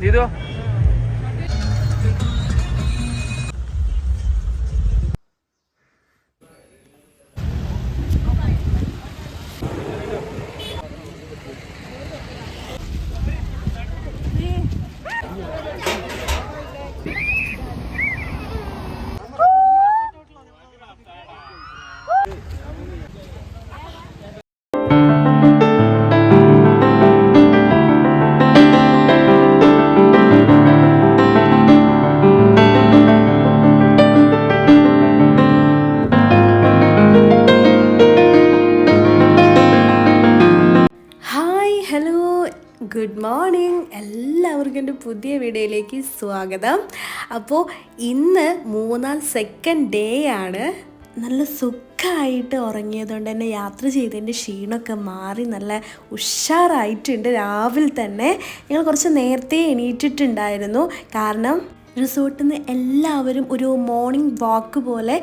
ഗീതോ good morning, എല്ലാവർക്കും എൻ്റെ പുതിയ വീഡിയോയിലേക്ക് സ്വാഗതം. അപ്പോൾ ഇന്ന് മൂന്നാം സെക്കൻഡ് ഡേ ആണ്. നല്ല സുഖമായിട്ട് ഉറങ്ങിയതുകൊണ്ട് തന്നെ യാത്ര ചെയ്തതിൻ്റെ ക്ഷീണമൊക്കെ മാറി നല്ല ഉഷാറായിട്ടുണ്ട്. രാവിലെ തന്നെ ഞങ്ങൾ കുറച്ച് നേരത്തെ എണീറ്റിട്ടുണ്ടായിരുന്നു. കാരണം റിസോർട്ടിൽ നിന്ന് എല്ലാവരും ഒരു മോർണിംഗ് വാക്ക് പോലെ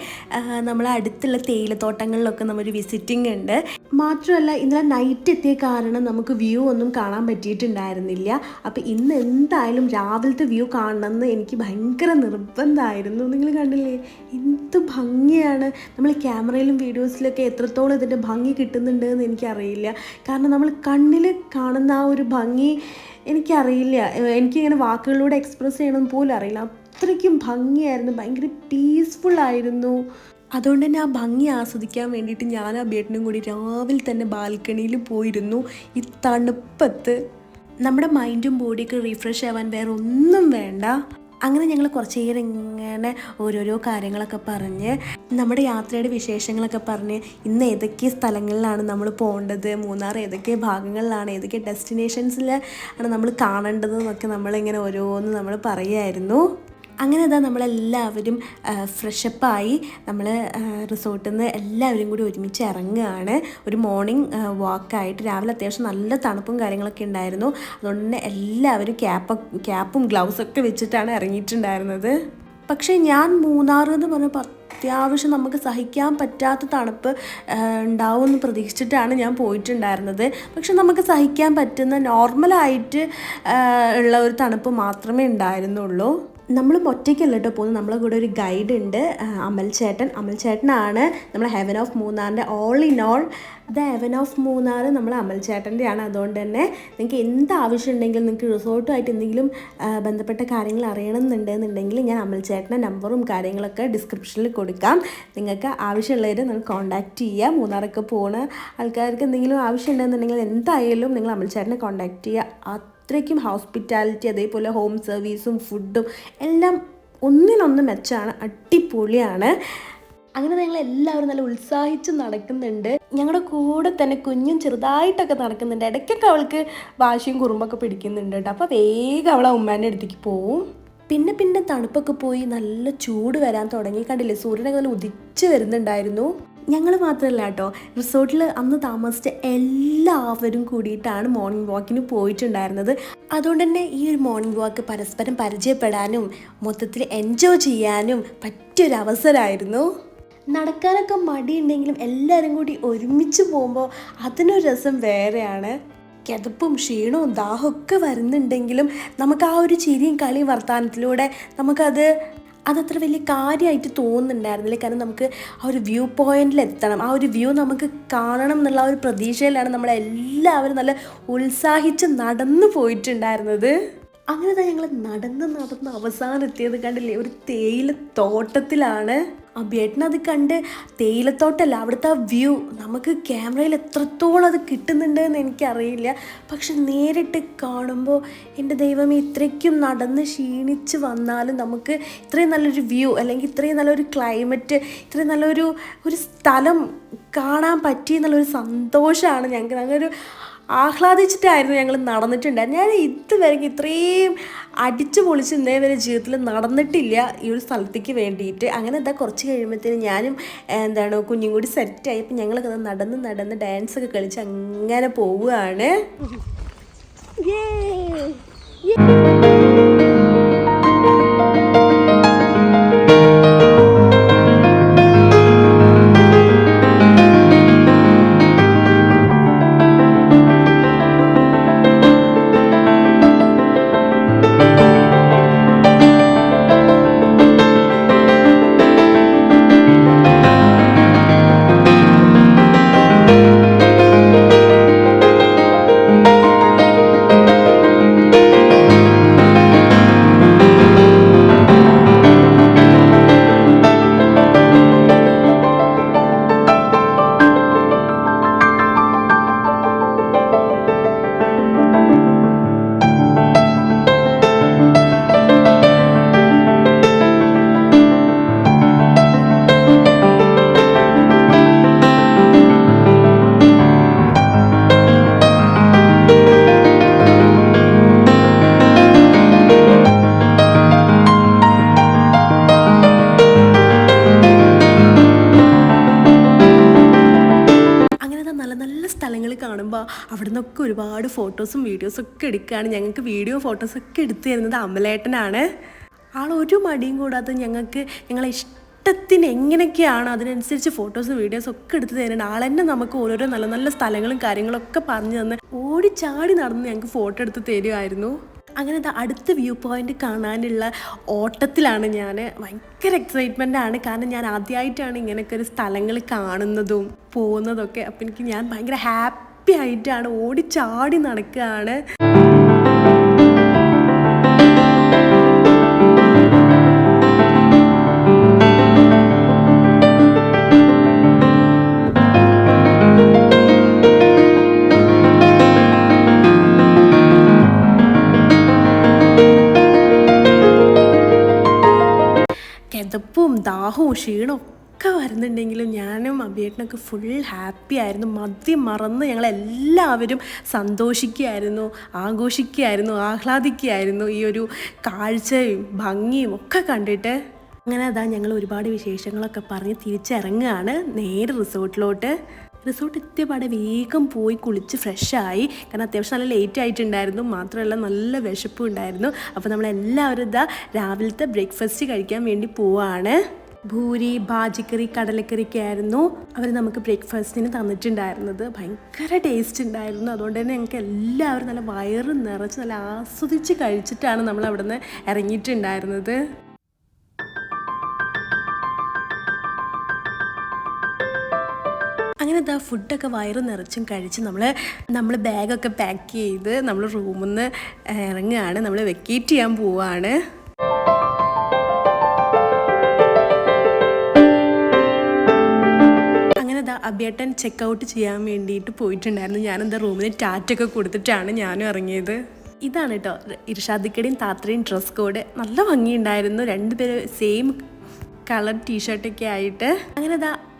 നമ്മളെ അടുത്തുള്ള തേയിലത്തോട്ടങ്ങളിലൊക്കെ നമ്മളൊരു വിസിറ്റിംഗ് ഉണ്ട്. മാത്രമല്ല ഇന്നലെ നൈറ്റ് എത്തിയ കാരണം നമുക്ക് വ്യൂ ഒന്നും കാണാൻ പറ്റിയിട്ടുണ്ടായിരുന്നില്ല. അപ്പോൾ ഇന്ന് എന്തായാലും രാവിലത്തെ വ്യൂ കാണണമെന്ന് എനിക്ക് ഭയങ്കര നിർബന്ധമായിരുന്നു. നിങ്ങൾ കണ്ടില്ലേ എന്ത് ഭംഗിയാണ്. നമ്മൾ ക്യാമറയിലും വീഡിയോസിലൊക്കെ എത്രത്തോളം ഇതിൻ്റെ ഭംഗി കിട്ടുന്നുണ്ട് എന്ന് എനിക്കറിയില്ല. കാരണം നമ്മൾ കണ്ണിൽ കാണുന്ന ആ ഒരു ഭംഗി എനിക്കറിയില്ല, എനിക്കിങ്ങനെ വാക്കുകളിലൂടെ എക്സ്പ്രസ് ചെയ്യണമെന്ന് പോലും അറിയില്ല. അത്രയ്ക്കും ഭംഗിയായിരുന്നു, ഭയങ്കര പീസ്ഫുള്ളായിരുന്നു. അതുകൊണ്ട് തന്നെ ആ ഭംഗി ആസ്വദിക്കാൻ വേണ്ടിയിട്ട് ഞാൻ ആ ബേട്ടനും കൂടി രാവിലെ തന്നെ ബാൽക്കണിയിൽ പോയിരുന്നു. ഈ തണുപ്പത്ത് നമ്മുടെ മൈൻഡും ബോഡിയൊക്കെ റീഫ്രഷ് ആവാൻ വേറെ ഒന്നും വേണ്ട. അങ്ങനെ ഞങ്ങൾ കുറച്ച് നേരം ഇങ്ങനെ ഓരോരോ കാര്യങ്ങളൊക്കെ പറഞ്ഞ് നമ്മുടെ യാത്രയുടെ വിശേഷങ്ങളൊക്കെ പറഞ്ഞ് ഇന്ന് ഏതൊക്കെ സ്ഥലങ്ങളിലാണ് നമ്മൾ പോകേണ്ടത്, മൂന്നാർ ഏതൊക്കെ ഭാഗങ്ങളിലാണ്, ഏതൊക്കെ ഡെസ്റ്റിനേഷൻസിൽ ആണ് നമ്മൾ കാണേണ്ടതെന്നൊക്കെ നമ്മളിങ്ങനെ ഓരോന്ന് നമ്മൾ പറയുമായിരുന്നു. അങ്ങനെ ഇതാ നമ്മളെല്ലാവരും ഫ്രഷപ്പായി നമ്മൾ റിസോർട്ടിൽ നിന്ന് എല്ലാവരും കൂടി ഒരുമിച്ച് ഇറങ്ങുകയാണ്. ഒരു മോർണിംഗ് വാക്കായിട്ട്. രാവിലെ അത്യാവശ്യം നല്ല തണുപ്പും കാര്യങ്ങളൊക്കെ ഉണ്ടായിരുന്നു. അതുകൊണ്ട് തന്നെ എല്ലാവരും ക്യാപ്പും ഗ്ലൗസൊക്കെ വെച്ചിട്ടാണ് ഇറങ്ങിയിട്ടുണ്ടായിരുന്നത്. പക്ഷേ ഞാൻ മൂന്നാർ എന്ന് പറഞ്ഞപ്പോൾ അത്യാവശ്യം നമുക്ക് സഹിക്കാൻ പറ്റാത്ത തണുപ്പ് ഉണ്ടാവുമെന്ന് പ്രതീക്ഷിച്ചിട്ടാണ് ഞാൻ പോയിട്ടുണ്ടായിരുന്നത്. പക്ഷെ നമുക്ക് സഹിക്കാൻ പറ്റുന്ന നോർമലായിട്ട് ഉള്ള ഒരു തണുപ്പ് മാത്രമേ ഉണ്ടായിരുന്നുള്ളൂ. നമ്മൾ ഒറ്റയ്ക്കല്ല കേട്ടോ പോകുന്നത്. നമ്മളെ കൂടെ ഒരു ഗൈഡ് ഉണ്ട്, അമൽ ചേട്ടനാണ് നമ്മളെ ഹെവൻ ഓഫ് മൂന്നാറിൻ്റെ all in all. Heaven of Munnar നമ്മൾ അമൽ ചേട്ടൻ്റെയാണ്. അതുകൊണ്ട് തന്നെ നിങ്ങൾക്ക് എന്ത് ആവശ്യം ഉണ്ടെങ്കിലും, നിങ്ങൾക്ക് റിസോർട്ടുമായിട്ട് എന്തെങ്കിലും ബന്ധപ്പെട്ട കാര്യങ്ങൾ അറിയണമെന്നുണ്ടെന്നുണ്ടെങ്കിൽ ഞാൻ അമൽ ചേട്ടൻ്റെ നമ്പറും കാര്യങ്ങളൊക്കെ ഡിസ്ക്രിപ്ഷനിൽ കൊടുക്കാം. നിങ്ങൾക്ക് ആവശ്യമുള്ളവർ നിങ്ങൾ കോൺടാക്റ്റ് ചെയ്യുക. മൂന്നാറൊക്കെ പോകുന്ന ആൾക്കാർക്ക് എന്തെങ്കിലും ആവശ്യം ഉണ്ടെന്നുണ്ടെങ്കിൽ എന്തായാലും നിങ്ങൾ അമൽ ചേട്ടനെ കോൺടാക്റ്റ് ചെയ്യുക. അത്രയ്ക്കും ഹോസ്പിറ്റാലിറ്റി, അതേപോലെ ഹോം സർവീസും ഫുഡും എല്ലാം ഒന്നിനൊന്ന് മെച്ചാണ്, അടിപൊളിയാണ്. അങ്ങനെ ഞങ്ങൾ എല്ലാവരും നല്ല ഉത്സാഹിച്ച് നടക്കുന്നുണ്ട്. ഞങ്ങളുടെ കൂടെ തന്നെ കുഞ്ഞും ചെറുതായിട്ടൊക്കെ നടക്കുന്നുണ്ട്. ഇടയ്ക്കൊക്കെ അവൾക്ക് വാശിയും കുറുമ്പൊക്കെ പിടിക്കുന്നുണ്ട് കേട്ടോ. അപ്പോൾ വേഗം അവളെ ഉമ്മാൻ്റെ അടുത്തേക്ക് പോവും. പിന്നെ തണുപ്പൊക്കെ പോയി നല്ല ചൂട് വരാൻ തുടങ്ങി. കണ്ടില്ലേ, സൂര്യനൊക്കെ നല്ല ഉദിച്ച് വരുന്നുണ്ടായിരുന്നു. ഞങ്ങൾ മാത്രമല്ല കേട്ടോ, റിസോർട്ടിൽ അന്ന് താമസിച്ച എല്ലാവരും കൂടിയിട്ടാണ് മോർണിംഗ് വാക്കിന് പോയിട്ടുണ്ടായിരുന്നത്. അതുകൊണ്ട് തന്നെ ഈ ഒരു മോർണിംഗ് വാക്ക് പരസ്പരം പരിചയപ്പെടാനും മൊത്തത്തിൽ എൻജോയ് ചെയ്യാനും പറ്റിയൊരവസരമായിരുന്നു. നടക്കാനൊക്കെ മടിയുണ്ടെങ്കിലും എല്ലാവരും കൂടി ഒരുമിച്ച് പോകുമ്പോൾ അതിനൊരു രസം വേറെയാണ്. കിതപ്പും ക്ഷീണവും ദാഹമൊക്കെ വരുന്നുണ്ടെങ്കിലും നമുക്ക് ആ ഒരു ചിരിയും കളിയും വർത്തമാനത്തിലൂടെ അതത്ര വലിയ കാര്യമായിട്ട് തോന്നുന്നുണ്ടായിരുന്നില്ല. കാരണം നമുക്ക് ആ ഒരു വ്യൂ പോയിന്റിൽ എത്തണം, ആ ഒരു വ്യൂ നമുക്ക് കാണണം എന്നുള്ള ആ ഒരു പ്രതീക്ഷയിലാണ് നമ്മളെല്ലാവരും നല്ല ഉത്സാഹിച്ച് നടന്നു പോയിട്ടുണ്ടായിരുന്നത്. അങ്ങനെ ഞങ്ങൾ നടന്ന് അവസാനം എത്തിയത് കണ്ടില്ലേ, ഒരു തേയിലത്തോട്ടത്തിലാണ്. അബേട്ടനത് കണ്ട് തേയിലത്തോട്ടമല്ല, അവിടുത്തെ ആ വ്യൂ നമുക്ക് ക്യാമറയിൽ എത്രത്തോളം അത് കിട്ടുന്നുണ്ടെന്ന് എനിക്കറിയില്ല. പക്ഷെ നേരിട്ട് കാണുമ്പോൾ എൻ്റെ ദൈവമേ, ഇത്രയ്ക്കും നടന്ന് ക്ഷീണിച്ച് വന്നാലും നമുക്ക് ഇത്രയും നല്ലൊരു വ്യൂ, അല്ലെങ്കിൽ ഇത്രയും നല്ലൊരു ക്ലൈമറ്റ്, ഇത്രയും നല്ലൊരു സ്ഥലം കാണാൻ പറ്റി എന്നുള്ളൊരു സന്തോഷമാണ് ഞങ്ങൾക്ക്. ഞങ്ങളൊരു ആഹ്ലാദിച്ചിട്ടായിരുന്നു ഞങ്ങൾ നടന്നിട്ടുണ്ടായിരുന്നു. ഞാൻ ഇതുവരെ ഇത്രയും അടിച്ചു പൊളിച്ച് ഇന്നേവരെ ജീവിതത്തിൽ നടന്നിട്ടില്ല ഈ ഒരു സ്ഥലത്തേക്ക് വേണ്ടിയിട്ട്. അങ്ങനെ എന്താ കുറച്ച് കഴിയുമ്പോഴത്തേനും ഞാനും കുഞ്ഞും കൂടി സെറ്റായി. അപ്പം ഞങ്ങളൊക്കെ നടന്ന് ഡാൻസൊക്കെ കളിച്ച് അങ്ങനെ പോവുകയാണ്. കാണുമ്പോൾ അവിടെ നിന്നൊക്കെ ഒരുപാട് ഫോട്ടോസും വീഡിയോസൊക്കെ എടുക്കുകയാണ്. ഞങ്ങൾക്ക് വീഡിയോ ഫോട്ടോസൊക്കെ എടുത്തു തരുന്നത് അമലേട്ടനാണ്. ആളൊരു മടിയും കൂടാതെ ഞങ്ങളെ ഇഷ്ടത്തിന് എങ്ങനെയൊക്കെയാണോ അതിനനുസരിച്ച് ഫോട്ടോസും വീഡിയോസും ഒക്കെ എടുത്ത് തരുന്നുണ്ട്. ആളെന്നെ നമുക്ക് ഓരോരോ നല്ല നല്ല സ്ഥലങ്ങളും കാര്യങ്ങളൊക്കെ പറഞ്ഞു തന്ന് ഓടിച്ചാടി നടന്ന് ഞങ്ങൾക്ക് ഫോട്ടോ എടുത്ത് തരുമായിരുന്നു. അങ്ങനെ അടുത്ത വ്യൂ പോയിൻ്റ് കാണാനുള്ള ഓട്ടത്തിലാണ് ഞാൻ. ഭയങ്കര എക്സൈറ്റ്മെൻ്റ് ആണ്. കാരണം ഞാൻ ആദ്യമായിട്ടാണ് ഇങ്ങനെയൊക്കെ ഒരു സ്ഥലങ്ങൾ കാണുന്നതും പോകുന്നതൊക്കെ. അപ്പം ഞാൻ ഭയങ്കര ഹാപ്പി ആയിട്ടാണ് ഓടിച്ചാടി നടക്കുകയാണ്. കിതപ്പും ദാഹവും ക്ഷീണവും ഒക്കെ വരുന്നുണ്ടെങ്കിലും ഞാനും അഭിയേട്ടനൊക്കെ ഫുൾ ഹാപ്പി ആയിരുന്നു. മറന്ന് ഞങ്ങളെല്ലാവരും സന്തോഷിക്കുകയായിരുന്നു, ആഘോഷിക്കുകയായിരുന്നു, ആഹ്ലാദിക്കുകയായിരുന്നു ഈ ഒരു കാഴ്ചയും ഭംഗിയും ഒക്കെ കണ്ടിട്ട്. അങ്ങനെ ഞങ്ങൾ ഒരുപാട് വിശേഷങ്ങളൊക്കെ പറഞ്ഞ് തിരിച്ചിറങ്ങുകയാണ് നേരെ റിസോർട്ടിലോട്ട്. റിസോർട്ട് എത്തിയപാടെ വേഗം പോയി കുളിച്ച് ഫ്രഷായി. കാരണം അത്യാവശ്യം നല്ല ലേറ്റ് ആയിട്ടുണ്ടായിരുന്നു. മാത്രമല്ല നല്ല വിശപ്പും ഉണ്ടായിരുന്നു. അപ്പോൾ നമ്മളെല്ലാവരും രാവിലത്തെ ബ്രേക്ക്ഫാസ്റ്റ് കഴിക്കാൻ വേണ്ടി പോവാണ്. ഭൂരി, ബാജിക്കറി, കടലക്കറിയൊക്കെ ആയിരുന്നു അവർ നമുക്ക് ബ്രേക്ക്ഫാസ്റ്റിന് തന്നിട്ടുണ്ടായിരുന്നത്. ഭയങ്കര ടേസ്റ്റ് ഉണ്ടായിരുന്നു. അതുകൊണ്ട് തന്നെ ഞങ്ങൾക്ക് എല്ലാവരും നല്ല വയറ് നിറച്ച് നല്ല ആസ്വദിച്ച് കഴിച്ചിട്ടാണ് നമ്മൾ അവിടെ നിന്ന് ഇറങ്ങിയിട്ടുണ്ടായിരുന്നത്. അങ്ങനെ ഫുഡൊക്കെ വയറ് നിറച്ചും കഴിച്ച് നമ്മൾ ബാഗൊക്കെ പാക്ക് ചെയ്ത് നമ്മൾ റൂമിൽ നിന്ന് ഇറങ്ങുകയാണ്. നമ്മൾ വെക്കേറ്റ് ചെയ്യാൻ പോവുകയാണ്. അങ്ങനെ അഭിയേട്ടൻ ചെക്കൗട്ട് ചെയ്യാൻ വേണ്ടിയിട്ട് പോയിട്ടുണ്ടായിരുന്നു. ഞാനെന്താ റൂമിന് ടാറ്റൊക്കെ കൊടുത്തിട്ടാണ് ഞാനും ഇറങ്ങിയത്. ഇതാണ് കേട്ടോ ഇർഷാദിക്കയുടെയും താത്രയും ഡ്രസ് കോഡ്. നല്ല ഭംഗിയുണ്ടായിരുന്നു. രണ്ടുപേരും സെയിം കളർ ടീഷർട്ടൊക്കെ ആയിട്ട്. അങ്ങനെ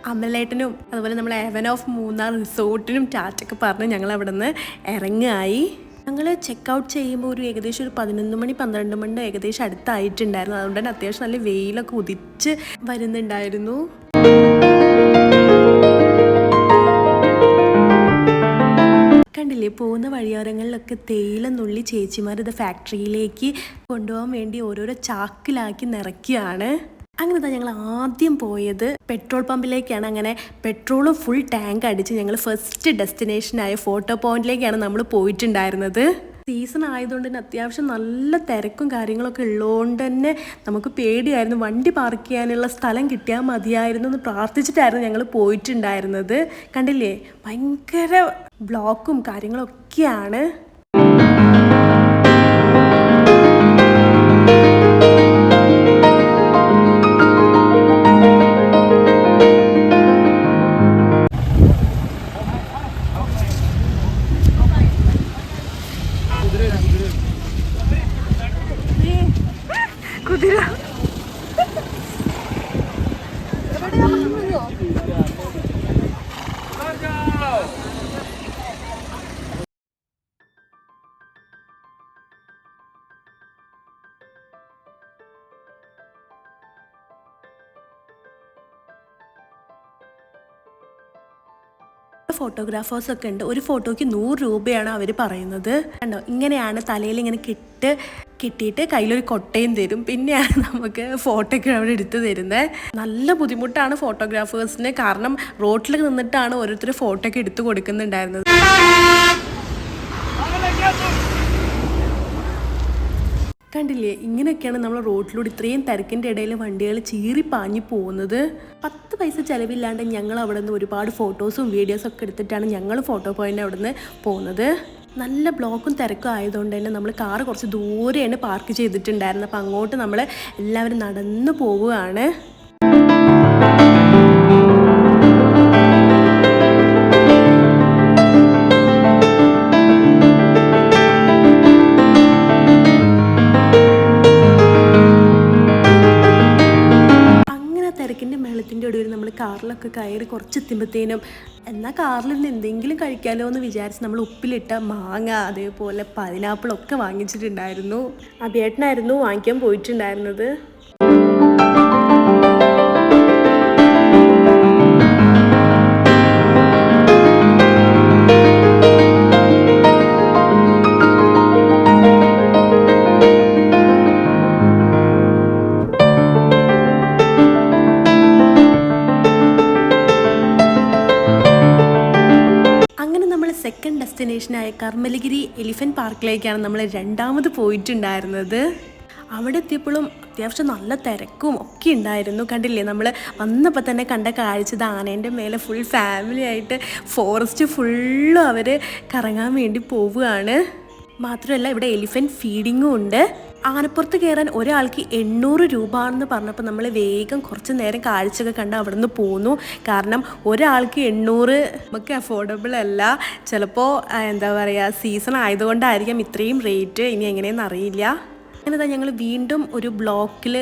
അമലേട്ടനും അതുപോലെ നമ്മളെ ഹെവൻ ഓഫ് മൂന്നാർ റിസോർട്ടിനും ടാറ്റൊക്കെ പറഞ്ഞ് ഞങ്ങൾ അവിടെ നിന്ന് ഇറങ്ങായി. ഞങ്ങൾ ചെക്കൗട്ട് ചെയ്യുമ്പോൾ ഏകദേശം ഒരു 11 മണി 12 മണി ഏകദേശം അടുത്തായിട്ടുണ്ടായിരുന്നു. അതുകൊണ്ട് തന്നെ അത്യാവശ്യം നല്ല വെയിലൊക്കെ ഉദിച്ച് വരുന്നുണ്ടായിരുന്നു. കണ്ടില്ലേ, പോകുന്ന വഴിയോരങ്ങളിലൊക്കെ തേയില നുള്ളി ചേച്ചിമാർ ഫാക്ടറിയിലേക്ക് കൊണ്ടുപോകാൻ വേണ്ടി ഓരോരോ ചാക്കിലാക്കി നിറയ്ക്കുകയാണ്. അങ്ങനെ ഞങ്ങൾ ആദ്യം പോയത് പെട്രോൾ പമ്പിലേക്കാണ്. അങ്ങനെ പെട്രോളും ഫുൾ ടാങ്ക് അടിച്ച് ഞങ്ങൾ ഫസ്റ്റ് ഡെസ്റ്റിനേഷനായ ഫോട്ടോ പോയിന്റിലേക്കാണ് നമ്മൾ പോയിട്ടുണ്ടായിരുന്നത്. സീസൺ ആയതുകൊണ്ട് തന്നെ അത്യാവശ്യം നല്ല തിരക്കും കാര്യങ്ങളൊക്കെ ഉള്ളതുകൊണ്ട് തന്നെ നമുക്ക് പേടിയായിരുന്നു. വണ്ടി പാർക്ക് ചെയ്യാനുള്ള സ്ഥലം കിട്ടിയാൽ മതിയായിരുന്നു എന്ന് പ്രാർത്ഥിച്ചിട്ടായിരുന്നു ഞങ്ങൾ പോയിട്ടുണ്ടായിരുന്നത്. കണ്ടില്ലേ, ഭയങ്കര ബ്ലോക്കും കാര്യങ്ങളൊക്കെയാണ്. കുതിര ഫോട്ടോഗ്രാഫേഴ്സൊക്കെ ഉണ്ട്. ഒരു ഫോട്ടോയ്ക്ക് 100 രൂപയാണ് അവർ പറയുന്നത്. കണ്ടോ, ഇങ്ങനെയാണ് തലയിൽ ഇങ്ങനെ കിട്ടിയിട്ട് കയ്യിലൊരു കൊട്ടയും തരും. പിന്നെയാണ് നമുക്ക് ഫോട്ടോയ്ക്ക് അവിടെ എടുത്ത് തരുന്നത്. നല്ല ബുദ്ധിമുട്ടാണ് ഫോട്ടോഗ്രാഫേഴ്സിന്. കാരണം റോഡിൽ നിന്നിട്ടാണ് ഓരോരുത്തർ ഫോട്ടോയ്ക്ക് എടുത്ത് കൊടുക്കുന്നുണ്ടായിരുന്നത്. കണ്ടില്ലേ, ഇങ്ങനെയൊക്കെയാണ് നമ്മൾ റോഡിലൂടെ ഇത്രയും തിരക്കിൻ്റെ ഇടയിൽ വണ്ടികൾ ചീറി പാഞ്ഞു പോകുന്നത്. 10 പൈസ ചിലവില്ലാണ്ട് ഞങ്ങൾ അവിടെ നിന്ന് ഒരുപാട് ഫോട്ടോസും വീഡിയോസും ഒക്കെ എടുത്തിട്ടാണ് ഞങ്ങൾ ഫോട്ടോ പോയിൻ്റ് അവിടെ നിന്ന് പോകുന്നത്. നല്ല ബ്ലോക്കും തിരക്കും ആയതുകൊണ്ട് തന്നെ നമ്മൾ കാറ് കുറച്ച് ദൂരെയാണ് പാർക്ക് ചെയ്തിട്ടുണ്ടായിരുന്നത്. അപ്പോൾ അങ്ങോട്ട് നമ്മൾ എല്ലാവരും നടന്നു പോവുകയാണ്. കാറിലൊക്കെ കയറി കുറച്ചെത്തുമ്പോഴത്തേനും എന്നാൽ കാറിൽ നിന്ന് എന്തെങ്കിലും കഴിക്കാമല്ലോ എന്ന് വിചാരിച്ച് നമ്മൾ ഉപ്പിലിട്ട മാങ്ങ അതേപോലെ പൈനാപ്പിളൊക്കെ വാങ്ങിച്ചിട്ടുണ്ടായിരുന്നു. അഭിയേട്ടനായിരുന്നു വാങ്ങിക്കാൻ പോയിട്ടുണ്ടായിരുന്നത്. സെക്കൻഡ് ഡെസ്റ്റിനേഷനായ കർമ്മലഗിരി എലിഫൻറ്റ് പാർക്കിലേക്കാണ് നമ്മൾ രണ്ടാമത് പോയിട്ടുണ്ടായിരുന്നത്. അവിടെ എത്തിയപ്പോഴും അത്യാവശ്യം നല്ല തിരക്കും ഒക്കെ ഉണ്ടായിരുന്നു. കണ്ടില്ലേ, നമ്മൾ വന്നപ്പോൾ തന്നെ കണ്ട കാഴ്ച ആനേൻ്റെ മേലെ ഫുൾ ഫാമിലി ആയിട്ട് ഫോറസ്റ്റ് ഫുള്ളും അവർ കറങ്ങാൻ വേണ്ടി പോവുകയാണ്. മാത്രമല്ല ഇവിടെ എലിഫൻറ്റ് ഫീഡിങ്ങും ഉണ്ട്. ആനപ്പുറത്ത് കയറാൻ ഒരാൾക്ക് 800 രൂപ എന്ന് പറഞ്ഞപ്പോൾ നമ്മൾ വേഗം കുറച്ച് നേരം കാഴ്ചയൊക്കെ കണ്ട് അവിടെ നിന്ന് പോന്നു. കാരണം ഒരാൾക്ക് 800 നമുക്ക് അഫോർഡബിൾ അല്ല. ചിലപ്പോൾ എന്താ പറയുക, സീസൺ ആയതുകൊണ്ടായിരിക്കാം ഇത്രയും റേറ്റ്, ഇനി എങ്ങനെയെന്ന് അറിയില്ല. അങ്ങനെ ഞങ്ങൾ വീണ്ടും ഒരു ബ്ലോക്കിൽ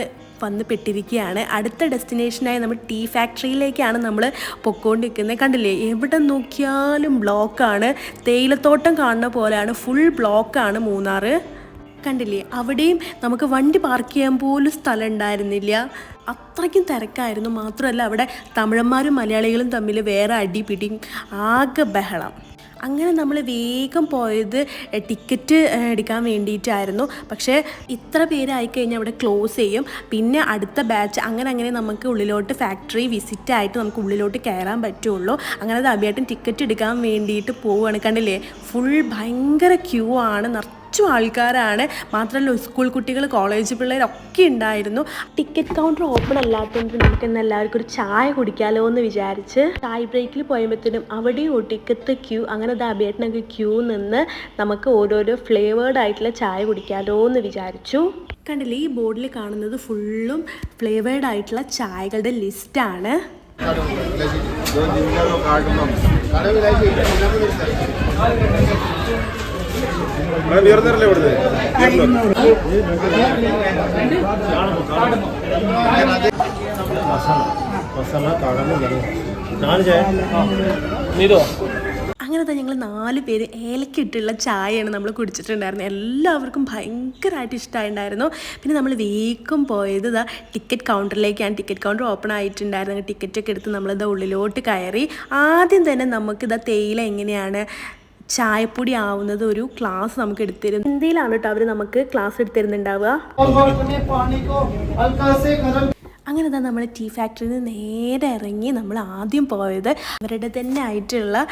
വന്ന് പെട്ടിരിക്കുകയാണ്. അടുത്ത ഡെസ്റ്റിനേഷനായി നമ്മൾ ടീ ഫാക്ടറിയിലേക്കാണ് നമ്മൾ പൊക്കോണ്ടിരിക്കുന്നത്. കണ്ടില്ലേ, എവിടെ നോക്കിയാലും ബ്ലോക്കാണ്. തേയിലത്തോട്ടം കാണുന്ന പോലെയാണ്, ഫുൾ ബ്ലോക്കാണ് മൂന്നാർ. കണ്ടില്ലേ, അവിടെയും നമുക്ക് വണ്ടി പാർക്ക് ചെയ്യാൻ പോലും സ്ഥലം ഉണ്ടായിരുന്നില്ല, അത്രയ്ക്കും തിരക്കായിരുന്നു. മാത്രമല്ല അവിടെ തമിഴന്മാരും മലയാളികളും തമ്മിൽ വേറെ അടിപിടിയും ആകെ ബഹളം. അങ്ങനെ നമ്മൾ വേഗം പോയത് ടിക്കറ്റ് എടുക്കാൻ വേണ്ടിയിട്ടായിരുന്നു. പക്ഷേ ഇത്ര പേരായിക്കഴിഞ്ഞാൽ അവിടെ ക്ലോസ് ചെയ്യും. പിന്നെ അടുത്ത ബാച്ച് അങ്ങനെ നമുക്ക് ഉള്ളിലോട്ട് ഫാക്ടറി വിസിറ്റായിട്ട് നമുക്ക് ഉള്ളിലോട്ട് കയറാൻ പറ്റുള്ളൂ. അങ്ങനെ അഭിയേട്ടൻ ടിക്കറ്റ് എടുക്കാൻ വേണ്ടിയിട്ട് പോവുകയാണ്. കണ്ടില്ലേ, ഫുൾ ഭയങ്കര ക്യൂ ആണ്, ആൾക്കാരാണ്. മാത്രമല്ല സ്കൂൾ കുട്ടികൾ, കോളേജ് പിള്ളേരൊക്കെ ഉണ്ടായിരുന്നു. ടിക്കറ്റ് കൗണ്ടർ ഓപ്പൺ അല്ലാത്തതുകൊണ്ട് നമുക്ക് ഇന്ന് എല്ലാവർക്കും ഒരു ചായ കുടിക്കാമല്ലോ എന്ന് വിചാരിച്ച് ചായ ബ്രേക്കിൽ പോയപ്പോഴത്തേനും അവിടെയും ഒട്ടിക്കത്ത് ക്യൂ. അങ്ങനെ അഭിയേട്ടനൊക്കെ ക്യൂ നിന്ന് നമുക്ക് ഓരോരോ ഫ്ലേവേർഡ് ആയിട്ടുള്ള ചായ കുടിക്കാമല്ലോ എന്ന് വിചാരിച്ചു. കണ്ടില്ലേ, ഈ ബോർഡിൽ കാണുന്നത് ഫുള്ളും ഫ്ലേവേർഡ് ആയിട്ടുള്ള ചായകളുടെ ലിസ്റ്റാണ്. അങ്ങനെ ഞങ്ങൾ 4 പേര് ഏലക്കിട്ടുള്ള ചായയാണ് നമ്മൾ കുടിച്ചിട്ടുണ്ടായിരുന്നത്. എല്ലാവർക്കും ഭയങ്കരമായിട്ട് ഇഷ്ടമായിട്ടുണ്ടായിരുന്നു. പിന്നെ നമ്മൾ വേഗം പോയത് ടിക്കറ്റ് കൗണ്ടറിലേക്കാണ്. ടിക്കറ്റ് കൗണ്ടർ ഓപ്പൺ ആയിട്ടുണ്ടായിരുന്നു. ടിക്കറ്റൊക്കെ എടുത്ത് നമ്മളിത് ഉള്ളിലോട്ട് കയറി. ആദ്യം തന്നെ നമുക്കിത് തേയില എങ്ങനെയാണ് ചായപ്പൊടി ആവുന്നത് ഒരു ക്ലാസ് നമുക്ക് എടുത്തിരുന്നു. ഹിന്ദിയിലാണ് കേട്ടോ അവർ നമുക്ക് ക്ലാസ് എടുത്തിരുന്നുണ്ടാവുക. അങ്ങനെ നമ്മൾ ടീ ഫാക്ടറിയിൽ നിന്ന് നേരെ ഇറങ്ങി നമ്മൾ ആദ്യം പോയത് അവരുടെ തന്നെ ആയിട്ടുള്ള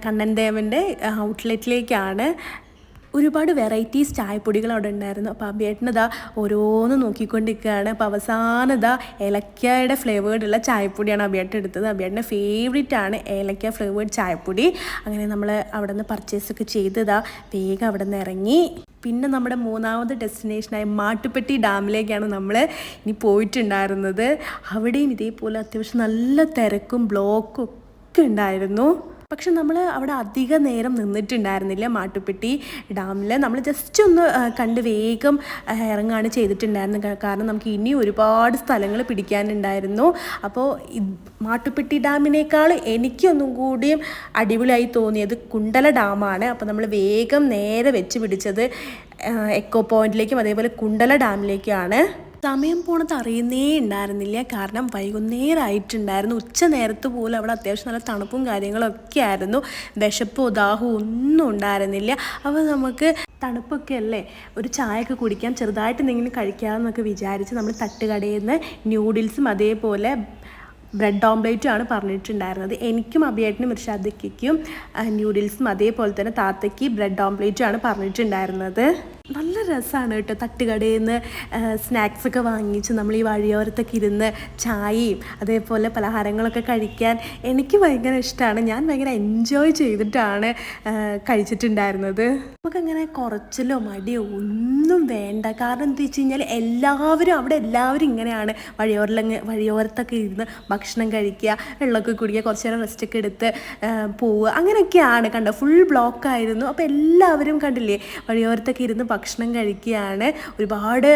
കണ്ണൻ ദേവൻ്റെ ഔട്ട്ലെറ്റിലേക്കാണ്. ഒരുപാട് വെറൈറ്റീസ് ചായപ്പൊടികൾ അവിടെ ഉണ്ടായിരുന്നു. അപ്പോൾ അഭിയേട്ടന് ഓരോന്ന് നോക്കിക്കൊണ്ടിരിക്കുകയാണ്. അപ്പോൾ അവസാനം ഏലക്കയുടെ ഫ്ലേവേർഡുള്ള ചായപ്പൊടിയാണ് അഭിയേട്ടൻ എടുത്തത്. അഭിയേട്ടൻ്റെ ഫേവറേറ്റ് ആണ് ഏലക്ക ഫ്ലേവേർഡ് ചായപ്പൊടി. അങ്ങനെ നമ്മൾ അവിടെ നിന്ന് പർച്ചേസൊക്കെ ചെയ്ത് വേഗം അവിടെ നിന്ന് ഇറങ്ങി. പിന്നെ നമ്മുടെ മൂന്നാമത് ഡെസ്റ്റിനേഷനായ മാട്ടുപ്പെട്ടി ഡാമിലേക്കാണ് നമ്മൾ ഇനി പോയിട്ടുണ്ടായിരുന്നത്. അവിടെയും ഇതേപോലെ അത്യാവശ്യം നല്ല തിരക്കും ബ്ലോക്കും ഒക്കെ ഉണ്ടായിരുന്നു. പക്ഷെ നമ്മൾ അവിടെ അധിക നേരം നിന്നിട്ടുണ്ടായിരുന്നില്ല. മാട്ടുപ്പെട്ടി ഡാമിൽ നമ്മൾ ജസ്റ്റ് ഒന്ന് കണ്ട് വേഗം ഇറങ്ങുകയാണ് ചെയ്തിട്ടുണ്ടായിരുന്നത്. കാരണം നമുക്ക് ഇനി ഒരുപാട് സ്ഥലങ്ങൾ പിടിക്കാനുണ്ടായിരുന്നു. അപ്പോൾ മാട്ടുപ്പെട്ടി ഡാമിനേക്കാൾ എനിക്കൊന്നും കൂടിയും അടിപൊളിയായി തോന്നിയത് കുണ്ടല ഡാമാണ്. അപ്പോൾ നമ്മൾ വേഗം നേരെ വെച്ച് പിടിച്ചത് എക്കോ പോയിന്റിലേക്കും അതേപോലെ കുണ്ടല ഡാമിലേക്കാണ്. സമയം പോണത് അറിയുന്നേ ഉണ്ടായിരുന്നില്ല. കാരണം വൈകുന്നേരമായിട്ടുണ്ടായിരുന്നു. ഉച്ച നേരത്ത് പോലും അവിടെ അത്യാവശ്യം നല്ല തണുപ്പും കാര്യങ്ങളൊക്കെ ആയിരുന്നു. വിശപ്പോ ദാഹവും ഒന്നും ഉണ്ടായിരുന്നില്ല. അപ്പോൾ നമുക്ക് തണുപ്പൊക്കെ അല്ലേ, ഒരു ചായയൊക്കെ കുടിക്കാം, ചെറുതായിട്ട് എന്തെങ്കിലും കഴിക്കാമെന്നൊക്കെ വിചാരിച്ച് നമ്മൾ തട്ടുകടയിൽ നിന്ന് ന്യൂഡിൽസും അതേപോലെ ബ്രെഡ് ഓംലേറ്റും ആണ് പറഞ്ഞിട്ടുണ്ടായിരുന്നത്. എനിക്കും അഭിയേട്ടനും ഇർഷാദിക്കും ന്യൂഡിൽസും അതേപോലെ തന്നെ താത്തയ്ക്ക് ബ്രെഡ് ഓംലേറ്റും ആണ് പറഞ്ഞിട്ടുണ്ടായിരുന്നത്. നല്ല രസമാണ് കേട്ടോ. തട്ടുകടയിൽ നിന്ന് സ്നാക്സൊക്കെ വാങ്ങിച്ച് നമ്മൾ ഈ വഴിയോരത്തൊക്കെ ഇരുന്ന് ചായയും അതേപോലെ പലഹാരങ്ങളൊക്കെ കഴിക്കാൻ എനിക്ക് ഭയങ്കര ഇഷ്ടമാണ്. ഞാൻ ഭയങ്കര എൻജോയ് ചെയ്തിട്ടാണ് കഴിച്ചിട്ടുണ്ടായിരുന്നത്. നമുക്കങ്ങനെ കുറച്ചിലോ മടിയോ ഒന്നും വേണ്ട. കാരണം എന്താ വെച്ച് കഴിഞ്ഞാൽ എല്ലാവരും ഇങ്ങനെയാണ് വഴിയോരത്തൊക്കെ ഇരുന്ന് ഭക്ഷണം കഴിക്കുക, വെള്ളമൊക്കെ കുടിക്കുക, കുറച്ച് നേരം റെസ്റ്റൊക്കെ എടുത്ത് പോവുക, അങ്ങനെയൊക്കെയാണ്. കണ്ടോ, ഫുൾ ബ്ലോക്കായിരുന്നു. അപ്പോൾ എല്ലാവരും കണ്ടില്ലേ വഴിയോരത്തൊക്കെ ഇരുന്ന് ഭക്ഷണം കഴിക്കുകയാണ്. ഒരുപാട്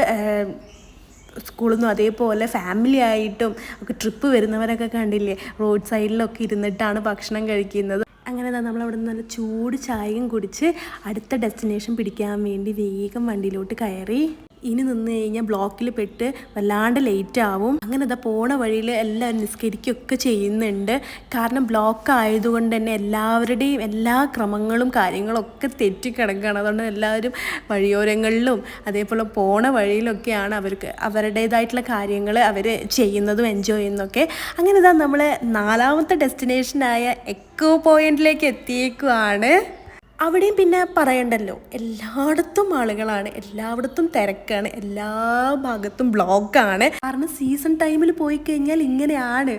സ്കൂളിൽ നിന്നും അതേപോലെ ഫാമിലി ആയിട്ടും ഒക്കെ ട്രിപ്പ് വരുന്നവരൊക്കെ കണ്ടില്ലേ റോഡ് സൈഡിലൊക്കെ ഇരുന്നിട്ടാണ് ഭക്ഷണം കഴിക്കുന്നത്. അങ്ങനെ നമ്മളവിടെ നിന്ന് നല്ല ചൂട് ചായയും കുടിച്ച് അടുത്ത ഡെസ്റ്റിനേഷൻ പിടിക്കാൻ വേണ്ടി വേഗം വണ്ടിയിലോട്ട് കയറി. ഇനി നിന്ന് കഴിഞ്ഞാൽ ബ്ലോക്കിൽ പെട്ട് വല്ലാണ്ട് ലേറ്റ് ആവും. അങ്ങനെ ഇതാ പോണ വഴിയിൽ എല്ലാവരും നിസ്കരിക്കുകയൊക്കെ ചെയ്യുന്നുണ്ട്. കാരണം ബ്ലോക്ക് ആയതുകൊണ്ട് തന്നെ എല്ലാവരുടെയും എല്ലാ ക്രമങ്ങളും കാര്യങ്ങളും ഒക്കെ തെറ്റിക്കിടക്കുകയാണ്. അതുകൊണ്ട് എല്ലാവരും വഴിയോരങ്ങളിലും അതേപോലെ പോണ വഴിയിലൊക്കെയാണ് അവരുടേതായിട്ടുള്ള കാര്യങ്ങൾ അവർ ചെയ്യുന്നതും എൻജോയ് ചെയ്യുന്നതൊക്കെ. അങ്ങനെ ഇതാ നമ്മൾ 4ാമത്തെ ഡെസ്റ്റിനേഷനായ എക്കോ പോയിന്റിലേക്ക് എത്തിയേക്കുവാണ്. അവിടെയും പിന്നെ പറയണ്ടല്ലോ, എല്ലായിടത്തും ആളുകളാണ്, എല്ലായിടത്തും തിരക്കാണ്, എല്ലാ ഭാഗത്തും ബ്ലോക്കാണ്. കാരണം സീസൺ ടൈമിൽ പോയി കഴിഞ്ഞാൽ ഇങ്ങനെയാണ്.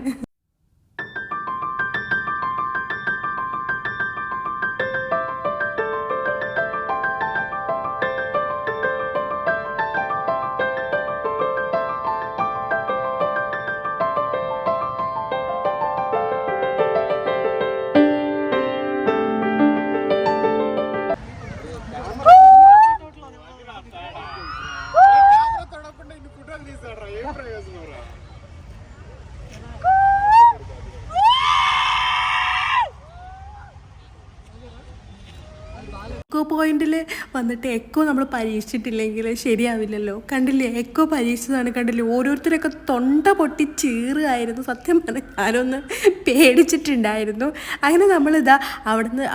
എക്കോ പോയിന്റിൽ വന്നിട്ട് എക്കോ നമ്മൾ പരീക്ഷിച്ചിട്ടില്ലെങ്കിൽ ശരിയാവില്ലല്ലോ. കണ്ടില്ലേ, എക്കോ പരീക്ഷിച്ചതാണ്. കണ്ടില്ലേ, ഓരോരുത്തരൊക്കെ തൊണ്ട പൊട്ടി ചീറുമായിരുന്നു. സത്യം പറഞ്ഞാൽ ഞാനൊന്ന് പേടിച്ചിട്ടുണ്ടായിരുന്നു. അങ്ങനെ നമ്മളിതാ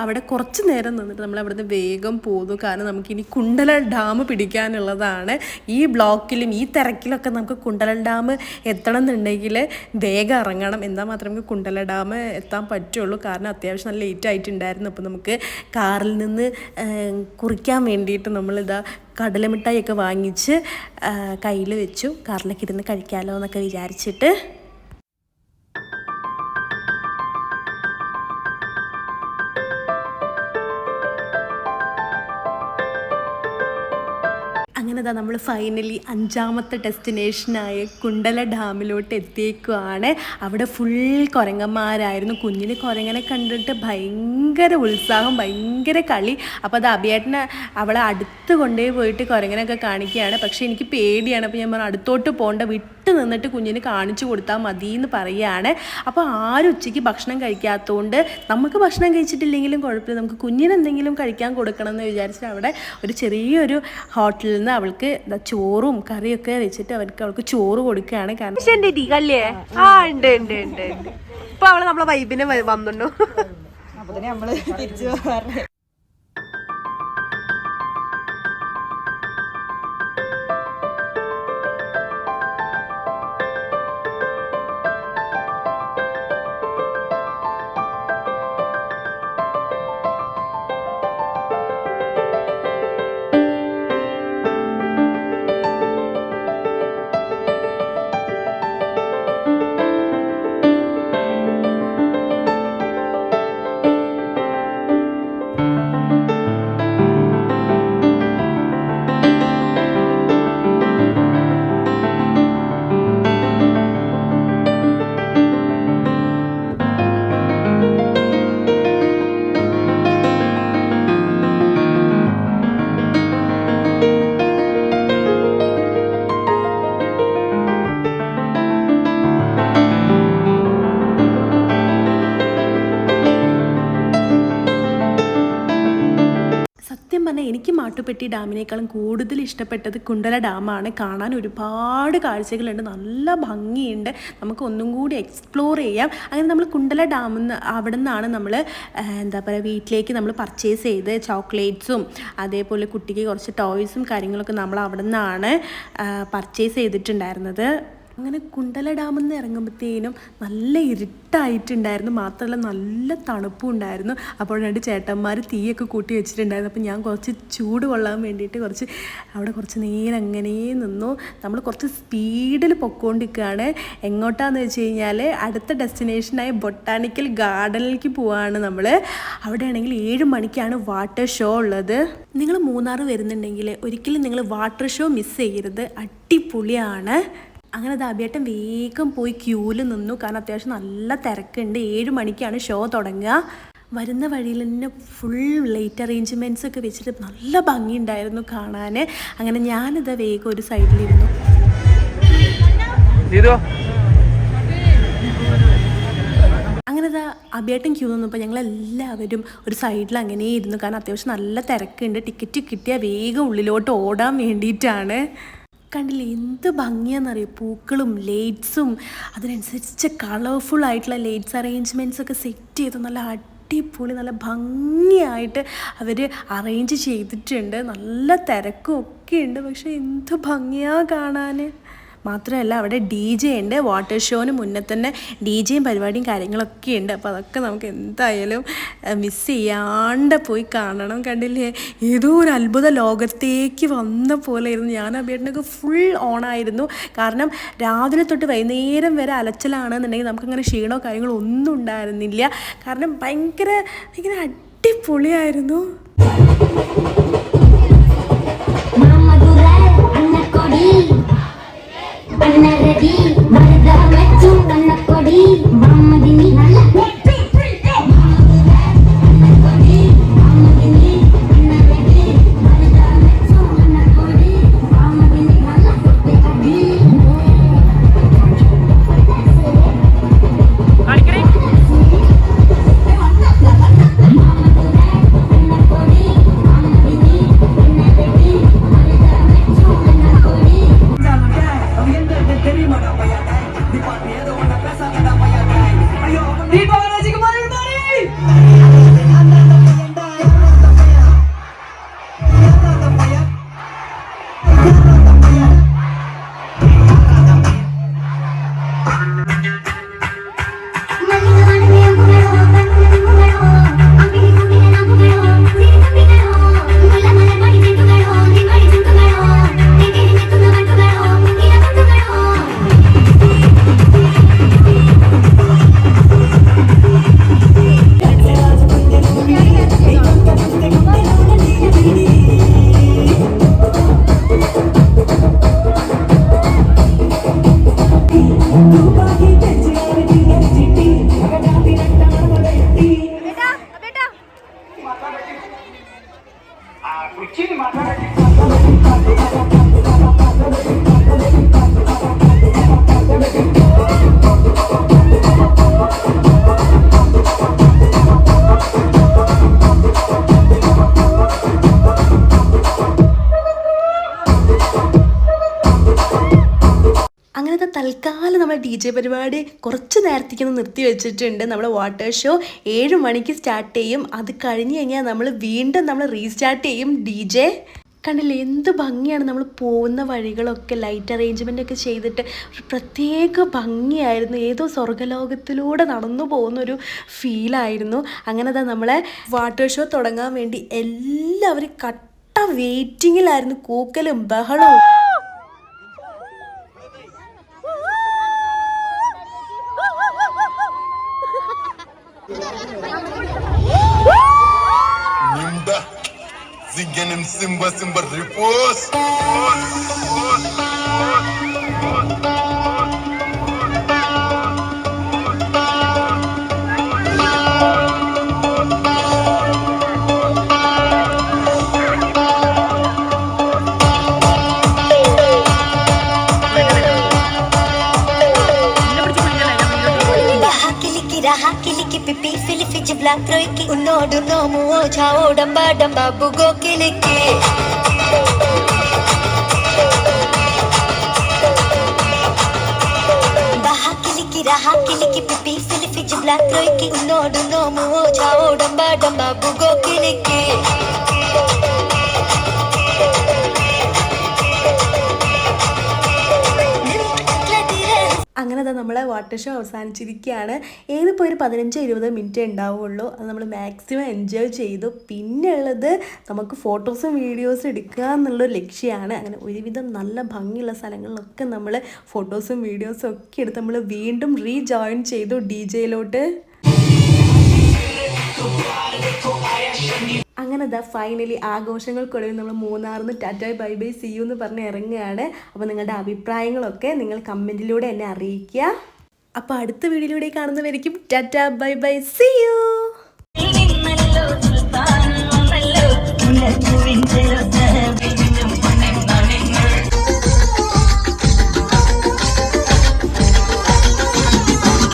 അവിടെ കുറച്ച് നേരം നിന്നിട്ട് നമ്മൾ അവിടുന്ന് വേഗം പോന്നു. കാരണം നമുക്കിനി കുണ്ടല ഡാം പിടിക്കാനുള്ളതാണ്. ഈ ബ്ലോക്കിലും ഈ തിരക്കിലൊക്കെ നമുക്ക് കുണ്ടല ഡാം എത്തണം എന്നുണ്ടെങ്കിൽ വേഗം ഇറങ്ങണം. എന്നാൽ മാത്രമേ കുണ്ടല ഡാം എത്താൻ പറ്റുള്ളൂ. കാരണം അത്യാവശ്യം നല്ല ലേറ്റ് ആയിട്ടുണ്ടായിരുന്നു. അപ്പോൾ നമുക്ക് കാറിൽ നിന്ന് കുറിക്കാൻ വേണ്ടിയിട്ട് നമ്മളിതാ കടലമിഠായിയൊക്കെ വാങ്ങിച്ച് കയ്യിൽ വെച്ചു. കാറിലൊക്കെ ഇരുന്ന് കഴിക്കാമല്ലോ എന്നൊക്കെ വിചാരിച്ചിട്ട്. അങ്ങനെ നമ്മൾ ഫൈനലി 5ാമത്തെ ഡെസ്റ്റിനേഷനായ കുണ്ടല ഡാമിലോട്ട് എത്തിയേക്കുവാണ്. അവിടെ ഫുൾ കുരങ്ങന്മാരായിരുന്നു. കുഞ്ഞിന് കുരങ്ങനെ കണ്ടിട്ട് ഭയങ്കര ഉത്സാഹം, ഭയങ്കര കളി. അപ്പോൾ അത് അഭിയേട്ടനെ അവളെ അടുത്ത് കൊണ്ടുപോയി പോയിട്ട് കുരങ്ങനൊക്കെ കാണിക്കുകയാണ്. പക്ഷേ എനിക്ക് പേടിയാണ്. അപ്പോൾ ഞാൻ പറഞ്ഞു അടുത്തോട്ട് പോകണ്ട, വിട്ട് നിന്നിട്ട് കുഞ്ഞിന് കാണിച്ചു കൊടുത്താൽ മതി എന്ന് പറയുകയാണ്. അപ്പോൾ ആരും ഉച്ചയ്ക്ക് ഭക്ഷണം കഴിക്കാത്തതുകൊണ്ട് നമുക്ക് ഭക്ഷണം കഴിച്ചിട്ടില്ലെങ്കിലും കുഴപ്പമില്ല, നമുക്ക് കുഞ്ഞിന് എന്തെങ്കിലും കഴിക്കാൻ കൊടുക്കണം എന്ന് വിചാരിച്ചിട്ട് അവിടെ ഒരു ചെറിയൊരു ഹോട്ടലിൽ നിന്ന് അവൾക്ക് ചോറും കറിയൊക്കെ വെച്ചിട്ട് അവൾക്ക് ചോറ് കൊടുക്കുകയാണ്. കാരണം ഇപ്പൊ അവള് നമ്മളെ വൈബിനെ വന്നുണ്ടോ. അപ്പൊ നമ്മള് തിരിച്ചു പോകാറ്. എനിക്ക് മാട്ടുപ്പെട്ടി ഡാമിനേക്കാളും കൂടുതൽ ഇഷ്ടപ്പെട്ടത് കുണ്ടല ഡാമാണ്. കാണാൻ ഒരുപാട് കാഴ്ചകളുണ്ട്, നല്ല ഭംഗിയുണ്ട്, നമുക്ക് ഒന്നും കൂടി എക്സ്പ്ലോർ ചെയ്യാം. അങ്ങനെ നമ്മൾ കുണ്ടല ഡാമിൽ നിന്ന് അവിടെ നിന്നാണ് നമ്മൾ എന്താ പറയുക വീട്ടിലേക്ക് നമ്മൾ പർച്ചേസ് ചെയ്ത് ചോക്ലേറ്റ്സും അതേപോലെ കുട്ടിക്ക് കുറച്ച് ടോയ്സും കാര്യങ്ങളൊക്കെ നമ്മൾ അവിടെ നിന്നാണ് പർച്ചേസ് ചെയ്തിട്ടുണ്ടായിരുന്നത്. അങ്ങനെ കുണ്ടല ഡാമിൽ നിന്ന് ഇറങ്ങുമ്പോഴത്തേനും നല്ല ഇരുട്ടായിട്ടുണ്ടായിരുന്നു, മാത്രമല്ല നല്ല തണുപ്പും ഉണ്ടായിരുന്നു. അപ്പോൾ 2 ചേട്ടന്മാർ തീയൊക്കെ കൂട്ടി വെച്ചിട്ടുണ്ടായിരുന്നു. അപ്പോൾ ഞാൻ കുറച്ച് ചൂട് കൊള്ളാൻ വേണ്ടിയിട്ട് അവിടെ കുറച്ച് നേരം അങ്ങനെ നിന്നു. നമ്മൾ കുറച്ച് സ്പീഡിൽ പൊക്കോണ്ടിരിക്കുകയാണ്. എങ്ങോട്ടാന്ന് വെച്ച് കഴിഞ്ഞാൽ അടുത്ത ഡെസ്റ്റിനേഷനായ ബൊട്ടാണിക്കൽ ഗാർഡനിലേക്ക് പോവാണ് നമ്മൾ. അവിടെയാണെങ്കിൽ 7 മണിക്കാണ് വാട്ടർ ഷോ ഉള്ളത്. നിങ്ങൾ മൂന്നാർ വരുന്നുണ്ടെങ്കിൽ ഒരിക്കലും നിങ്ങൾ വാട്ടർ ഷോ മിസ് ചെയ്യരുത്, അടിപൊളിയാണ്. അങ്ങനെ ദാബിയേട്ടൻ വേഗം പോയി ക്യൂവിൽ നിന്നു, കാരണം അത്യാവശ്യം നല്ല തിരക്കുണ്ട്. 7 മണിക്കാണ് ഷോ തുടങ്ങുക. വരുന്ന വഴിയിൽ തന്നെ ഫുൾ ലൈറ്റ് അറേഞ്ച്മെൻറ്റ്സ് ഒക്കെ വെച്ചിട്ട് നല്ല ഭംഗിയുണ്ടായിരുന്നു കാണാൻ. അങ്ങനെ ഞാനിത് വേഗം ഒരു സൈഡിലിരുന്നു. അങ്ങനെ അബിയേട്ടൻ ക്യൂ നിന്നപ്പോൾ ഞങ്ങളെല്ലാവരും ഒരു സൈഡിൽ അങ്ങനെ ഇരുന്നു, കാരണം അത്യാവശ്യം നല്ല തിരക്കുണ്ട്. ടിക്കറ്റ് കിട്ടിയാൽ വേഗം ഉള്ളിലോട്ട് ഓടാൻ വേണ്ടിയിട്ടാണ്. കണ്ടില്ലേ എന്ത് ഭംഗിയാണെന്നറിയോ, പൂക്കളും ലൈറ്റ്സും അതിനനുസരിച്ച് കളർഫുൾ ആയിട്ടുള്ള ലൈറ്റ്സ് അറേഞ്ച്മെൻറ്റ്സ് ഒക്കെ സെറ്റ് ചെയ്ത് നല്ല അടിപൊളി നല്ല ഭംഗിയായിട്ട് അവർ അറേഞ്ച് ചെയ്തിട്ടുണ്ട്. നല്ല തിരക്കും ഒക്കെ ഉണ്ട്, പക്ഷേ എന്ത് ഭംഗിയാണ് കാണാൻ. മാത്രമല്ല അവിടെ ഡി ജെ ഉണ്ട്. വാട്ടർ ഷോന് മുന്നേ തന്നെ ഡി ജെയും പരിപാടിയും കാര്യങ്ങളൊക്കെ ഉണ്ട്. അപ്പോൾ അതൊക്കെ നമുക്ക് എന്തായാലും മിസ് ചെയ്യാണ്ട് പോയി കാണണം. കണ്ടില്ലേ, ഏതോ ഒരു അത്ഭുത ലോകത്തേക്ക് വന്ന പോലെയായിരുന്നു. ഞാൻ അബിയേട്ടനൊക്കെ ഫുൾ ഓണായിരുന്നു. കാരണം രാവിലെ തൊട്ട് വൈകുന്നേരം വരെ അലച്ചിലാണെന്നുണ്ടെങ്കിൽ നമുക്കങ്ങനെ ക്ഷീണമോ കാര്യങ്ങളോ ഒന്നും ഉണ്ടായിരുന്നില്ല. കാരണം ഭയങ്കര അടിപൊളിയായിരുന്നു. Ready, Marda, Metu, Anakodi, Mamadini, അങ്ങനത്തെ തൽക്കാലം നമ്മൾ ഡി ജെ പരിപാടി കുറച്ച് നേരത്തേക്കൊന്ന് നിർത്തി വെച്ചിട്ടുണ്ട്. നമ്മുടെ വാട്ടർ ഷോ 7 മണിക്ക് സ്റ്റാർട്ട് ചെയ്യും. അത് കഴിഞ്ഞ് കഴിഞ്ഞാൽ നമ്മൾ റീസ്റ്റാർട്ട് ചെയ്യും ഡി ജെ. കണ്ടില്ലേ എന്ത് ഭംഗിയാണ്, നമ്മൾ പോകുന്ന വഴികളൊക്കെ ലൈറ്റ് അറേഞ്ച്മെൻ്റ് ഒക്കെ ചെയ്തിട്ട് ഒരു പ്രത്യേക ഭംഗിയായിരുന്നു. ഏതോ സ്വർഗ്ഗലോകത്തിലൂടെ നടന്നു പോകുന്നൊരു ഫീലായിരുന്നു. അങ്ങനെ നമ്മളെ വാട്ടർ ഷോ തുടങ്ങാൻ വേണ്ടി എല്ലാവരും കട്ട വെയിറ്റിങ്ങിലായിരുന്നു. കൂക്കലും ബഹളവും. Zigenim Simba repose. Pipi Filifi Black Roiki Uno do no mu chao damba damba bugo kiliki Baha kiliki raha kiliki Pipi Filifi Black Roiki Uno do no mu chao damba damba bugo kiliki അങ്ങനെ നമ്മളെ water show അവസാനിച്ചിരിക്കുകയാണ്. ഏതിപ്പോൾ ഒരു 15-20 minute ഉണ്ടാവുള്ളൂ. അത് നമ്മൾ maximum enjoy ചെയ്തു. പിന്നെ ഉള്ളത് നമുക്ക് ഫോട്ടോസും വീഡിയോസും എടുക്കുക എന്നുള്ളൊരു ലക്ഷ്യമാണ്. അങ്ങനെ ഒരുവിധം നല്ല ഭംഗിയുള്ള സ്ഥലങ്ങളിലൊക്കെ നമ്മൾ ഫോട്ടോസും വീഡിയോസും ഒക്കെ എടുത്ത് നമ്മൾ വീണ്ടും റീജോയിൻ ചെയ്തു ഡി ജെയിലോട്ട്. അങ്ങനെ ഫൈനലി ആഘോഷങ്ങൾക്കൊടുവിൽ നമ്മൾ മൂന്നാറിന്ന് tata bye bye see you എന്ന് പറഞ്ഞ് ഇറങ്ങുകയാണ്. അപ്പോൾ നിങ്ങളുടെ അഭിപ്രായങ്ങളൊക്കെ നിങ്ങൾ കമൻറ്റിലൂടെ എന്നെ അറിയിക്കുക. അപ്പോൾ അടുത്ത വീഡിയോയിലൂടെ കാണുന്നവരിക്കും tata bye bye see U.